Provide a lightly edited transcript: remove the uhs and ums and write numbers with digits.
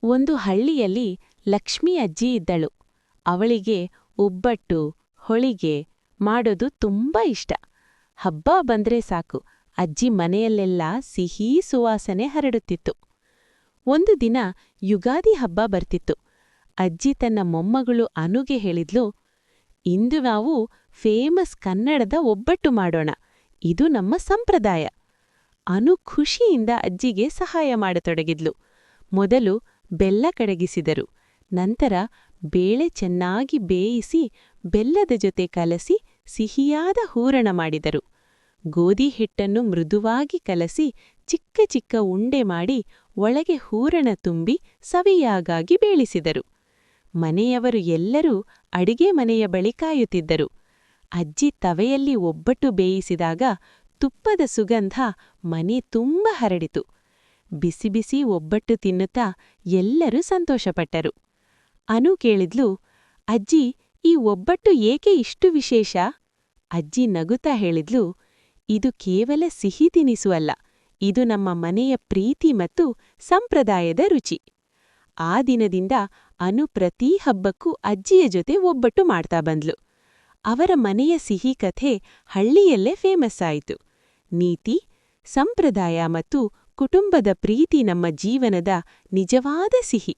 ಒಂದು ಹಳ್ಳಿಯಲ್ಲಿ ಲಕ್ಷ್ಮಿ ಅಜ್ಜಿ ಇದ್ದಳು. ಅವಳಿಗೆ ಒಬ್ಬಟ್ಟು, ಹೋಳಿಗೆ ಮಾಡೋದು ತುಂಬಾ ಇಷ್ಟ. ಹಬ್ಬ ಬಂದ್ರೆ ಸಾಕು, ಅಜ್ಜಿ ಮನೆಯಲ್ಲೆಲ್ಲ ಸಿಹಿ ಸುವಾಸನೆ ಹರಡುತ್ತಿತ್ತು. ಒಂದು ದಿನ ಯುಗಾದಿ ಹಬ್ಬ ಬರ್ತಿತ್ತು. ಅಜ್ಜಿ ತನ್ನ ಮೊಮ್ಮಗಳು ಅನುಗೆ ಹೇಳಿದ್ಲು, ಇಂದು ನಾವು ಫೇಮಸ್ ಕನ್ನಡದ ಒಬ್ಬಟ್ಟು ಮಾಡೋಣ. ಇದು ನಮ್ಮ ಸಂಪ್ರದಾಯ. ಅನು ಖುಷಿಯಿಂದ ಅಜ್ಜಿಗೆ ಸಹಾಯ ಮಾಡತೊಡಗಿದ್ಲು. ಮೊದಲು ಬೆಲ್ಲ ಕಡಗಿಸಿದರು. ನಂತರ ಬೇಳೆ ಚೆನ್ನಾಗಿ ಬೇಯಿಸಿ ಬೆಲ್ಲದ ಜೊತೆ ಕಲಸಿ ಸಿಹಿಯಾದ ಹೂರಣ ಮಾಡಿದರು. ಗೋಧಿ ಹಿಟ್ಟನ್ನು ಮೃದುವಾಗಿ ಕಲಸಿ ಚಿಕ್ಕ ಚಿಕ್ಕ ಉಂಡೆ ಮಾಡಿ ಒಳಗೆ ಹೂರಣ ತುಂಬಿ ಸವಿಯಾಗಾಗಿ ಬೇಯಿಸಿದರು. ಮನೆಯವರು ಎಲ್ಲರೂ ಅಡಿಗೆ ಮನೆಯ ಬಳಿ ಕಾಯುತ್ತಿದ್ದರು. ಅಜ್ಜಿ ತವೆಯಲ್ಲಿ ಒಬ್ಬಟ್ಟು ಬೇಯಿಸಿದಾಗ ತುಪ್ಪದ ಸುಗಂಧ ಮನೆ ತುಂಬ ಹರಡಿತು. ಬಿಸಿ ಬಿಸಿ ಒಬ್ಬಟ್ಟು ತಿನ್ನುತ್ತಾ ಎಲ್ಲರೂ ಸಂತೋಷಪಟ್ಟರು. ಅನು ಕೇಳಿದ್ಲು, ಅಜ್ಜಿ, ಈ ಒಬ್ಬಟ್ಟು ಏಕೆ ಇಷ್ಟು ವಿಶೇಷ? ಅಜ್ಜಿ ನಗುತ್ತಾ ಹೇಳಿದ್ಲು, ಇದು ಕೇವಲ ಸಿಹಿ ತಿನಿಸು ಅಲ್ಲ, ಇದು ನಮ್ಮ ಮನೆಯ ಪ್ರೀತಿ ಮತ್ತು ಸಂಪ್ರದಾಯದ ರುಚಿ. ಆ ದಿನದಿಂದ ಅನು ಪ್ರತೀ ಹಬ್ಬಕ್ಕೂ ಅಜ್ಜಿಯ ಜೊತೆ ಒಬ್ಬಟ್ಟು ಮಾಡ್ತಾ ಬಂದ್ಲು. ಅವರ ಮನೆಯ ಸಿಹಿ ಕಥೆ ಹಳ್ಳಿಯಲ್ಲೇ ಫೇಮಸ್ ಆಯಿತು. ನೀತಿ, ಸಂಪ್ರದಾಯ ಮತ್ತು ಕುಟುಂಬದ ಪ್ರೀತಿ ನಮ್ಮ ಜೀವನದ ನಿಜವಾದ ಸಿಹಿ.